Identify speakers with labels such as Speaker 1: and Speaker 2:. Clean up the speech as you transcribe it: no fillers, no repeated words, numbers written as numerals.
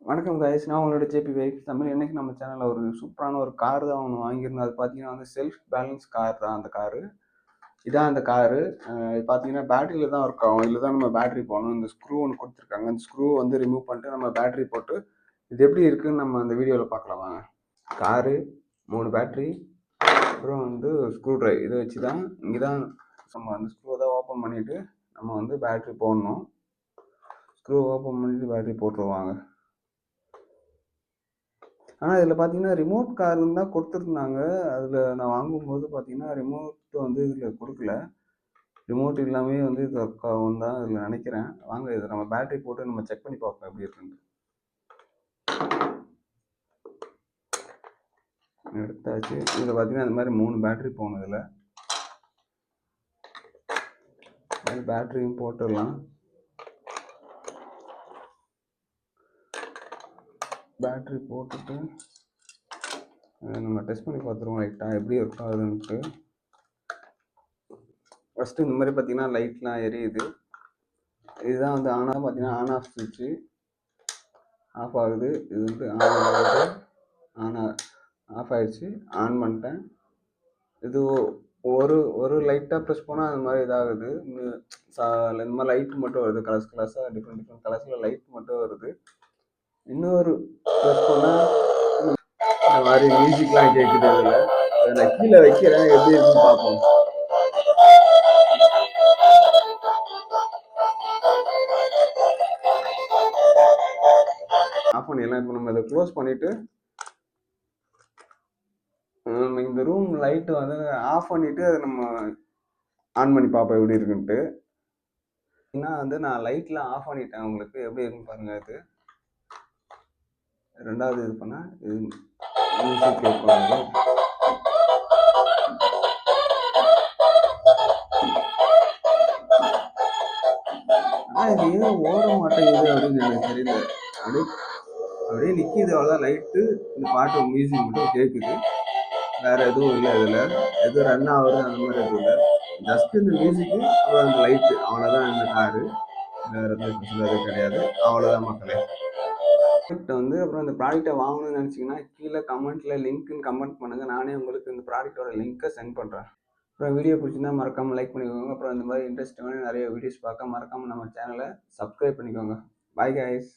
Speaker 1: வணக்கம் கைஸ், நான் உங்களோட ஜேபி பைக்ஸ் தமிழ். இன்னைக்கு நம்ம சேனலில் ஒரு சூப்பரான ஒரு கார் தான் ஒன்று வாங்கியிருந்தோம். அது பார்த்தீங்கன்னா வந்து செல்ஃப் பேலன்ஸ் கார் தான் அந்த காரு. இதான் அந்த காரு. இது பார்த்தீங்கன்னா பேட்டரியில் தான் ஒர்க் ஆகும். இதில் தான் நம்ம பேட்டரி போடணும். இந்த ஸ்க்ரூ ஒன்று கொடுத்துருக்காங்க. இந்த ஸ்க்ரூ வந்து ரிமூவ் பண்ணிட்டு நம்ம பேட்டரி போட்டு இது எப்படி இருக்குன்னு நம்ம அந்த வீடியோவில் பார்க்கலாம் வாங்க. காரு, 3 பேட்டரி, அப்புறம் வந்து ஸ்க்ரூ ட்ரைவ் இதை வச்சு தான் இங்கே தான் நம்ம அந்த ஸ்க்ரூவை தான் ஓப்பன் பண்ணிவிட்டு நம்ம வந்து பேட்டரி போடணும். ஸ்க்ரூ ஓப்பன் பண்ணிவிட்டு பேட்டரி போட்டுருவாங்க. ஆனால் இதில் பார்த்தீங்கன்னா ரிமோட் காருன்னு தான் கொடுத்துருந்தாங்க. அதில் நான் வாங்கும்போது பார்த்தீங்கன்னா ரிமோட் வந்து இதில் கொடுக்கல. ரிமோட் இல்லாமே வந்து இது ஒர்க் ஆகும் தான் இதில் நினைக்கிறேன். வாங்க இதை நம்ம பேட்டரி போட்டு நம்ம செக் பண்ணி பார்ப்போம் எப்படி இருக்குன்னு. எடுத்தாச்சு. இதில் பார்த்தீங்கன்னா இந்த மாதிரி 3 பேட்டரி போகணும். இதில் பேட்டரியும் போட்டுடலாம். பேட்டரி போட்டுட்டு நம்ம டெஸ்ட் பண்ணி பார்த்துருவோம் லைட்டாக எப்படி ஒர்க் ஆகுதுன்ட்டு. ஃபஸ்ட்டு இந்த மாதிரி பார்த்தீங்கன்னா லைட்லாம் எரியுது. இதுதான் வந்து ஆனாக பார்த்தீங்கன்னா ஆன் ஆஃப் ஸ்விட்ச்சு ஆஃப் ஆகுது. இது வந்து ஆஃப் ஆகிடுச்சு. ஆன் பண்ணிட்டேன். இது ஒரு லைட்டாக ப்ரெஸ் பண்ணால் அந்த மாதிரி இதாகுது. இந்த மாதிரி லைட் மட்டும் வருது. கலர்ஸாக டிஃப்ரெண்ட் கலர்ஸில் லைட் மட்டும் வருது. இன்னொரு ப்ரெஸ் பண்ணால் இந்த மாதிரி மியூசிக்லாம் கேட்குது. இதில் நான் கீழே வைக்கிறேன், எப்படி இருக்குன்னு பார்ப்போம். ஆஃப் பண்ணிடலாம். இப்போ நம்ம இதை க்ளோஸ் பண்ணிவிட்டு நம்ம இந்த ரூம் லைட்டு வந்து ஆஃப் பண்ணிவிட்டு அதை நம்ம ஆன் பண்ணி பார்ப்போம் எப்படி இருக்குன்ட்டு. ஏன்னா வந்து நான் லைட்லாம் ஆஃப் பண்ணிட்டேன். உங்களுக்கு எப்படி இருக்குன்னு பாருங்கள். இது ரெண்டாவது இது பண்ணால் இது மியூசிக் கேட்பாங்க. ஆனால் இது ஏன் ஓட மாட்டேங்குது அப்படின்னு எனக்கு தெரியல. அப்படியே நிற்கிது. அவ்வளோதான். லைட்டு இந்த பாட்டு மியூசிக் மட்டும் கேட்குது. வேறு எதுவும் இல்லை. இதில் எதுவும் ரன் ஆகுது அந்த மாதிரி எதுவும் இல்லை. ஜஸ்ட் இந்த மியூசிக்கு அப்புறம் அந்த லைட்டு, அவ்வளோதான் இந்த காரு. வேறு எதுவும் ஸ்பெஷலாக கிடையாது. அவ்வளோதான் மக்களே. வந்து அப்புறம் இந்த ப்ராடக்ட்டை வாங்கணும்னு நினச்சிங்கன்னா கீழே கமெண்ட்டில் லிங்க்குன்னு கமெண்ட் பண்ணுங்கள். நானே உங்களுக்கு இந்த ப்ராடக்ட்டோட லிங்க்கை சென்ட் பண்ணுறேன். அப்புறம் வீடியோ பிடிச்சிருந்தா மறக்காமல் லைக் பண்ணிக்கோங்க. அப்புறம் இந்த மாதிரி இன்ட்ரெஸ்டிங்கான நிறைய வீடியோஸ் பார்க்க மறக்காமல் நம்ம சேனலை சப்ஸ்கிரைப் பண்ணிக்கோங்க. Bye guys.